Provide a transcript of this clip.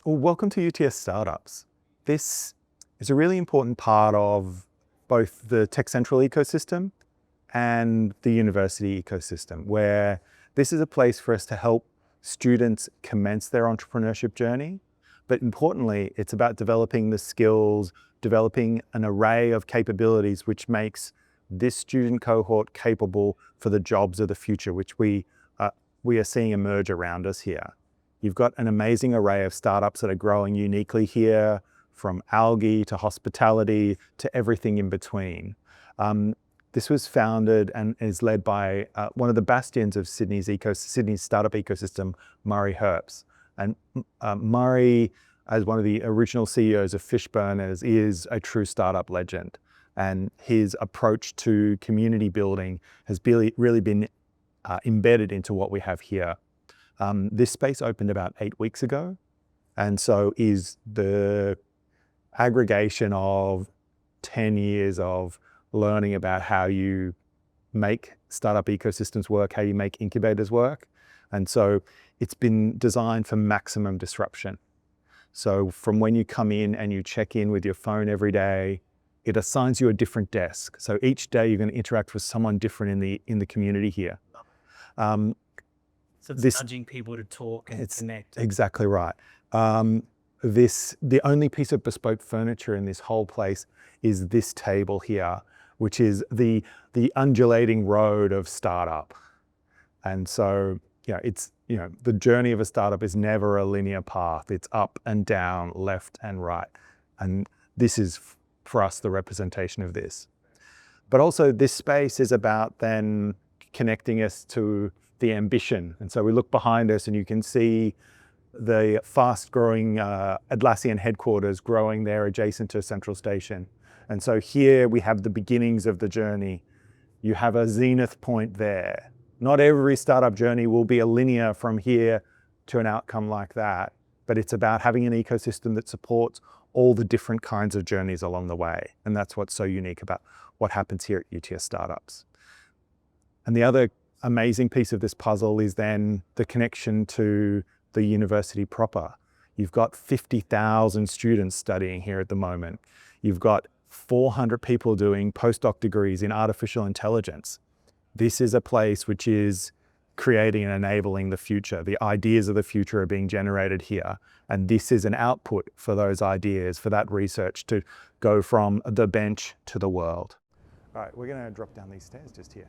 Well, welcome to UTS Startups. This is a really important part of both the Tech Central ecosystem and the university ecosystem, where this is a place for us to help students commence their entrepreneurship journey. But importantly, it's about developing the skills, developing an array of capabilities, which makes this student cohort capable for the jobs of the future, which we are seeing emerge around us here. You've got an amazing array of startups that are growing uniquely here, from algae to hospitality to everything in between. This was founded and is led by one of the bastions of Sydney's startup ecosystem, Murray Hurps. And Murray, as one of the original CEOs of Fishburners, is a true startup legend. And his approach to community building has really been embedded into what we have here. This space opened about 8 weeks ago, and so is the aggregation of 10 years of learning about how you make startup ecosystems work, how you make incubators work. And so it's been designed for maximum disruption. So from when you come in and you check in with your phone every day, it assigns you a different desk. So each day you're going to interact with someone different in the community here. So it's nudging people to talk and connect. Exactly right. The only piece of bespoke furniture in this whole place is this table here, which is the undulating road of startup. And so, the journey of a startup is never a linear path. It's up and down, left and right. And this is, for us, the representation of this. But also this space is about then connecting us to the ambition. And so we look behind us and you can see the fast growing Atlassian headquarters growing there adjacent to Central Station. And so here we have the beginnings of the journey. You have a zenith point there. Not every startup journey will be a linear from here to an outcome like that, but it's about having an ecosystem that supports all the different kinds of journeys along the way. And that's what's so unique about what happens here at UTS Startups. And the other amazing piece of this puzzle is then the connection to the university proper. You've got 50,000 students studying here at the moment. You've got 400 people doing postdoc degrees in artificial intelligence. This is a place which is creating and enabling the future. The ideas of the future are being generated here. And this is an output for those ideas, for that research to go from the bench to the world. All right, we're going to drop down these stairs just here.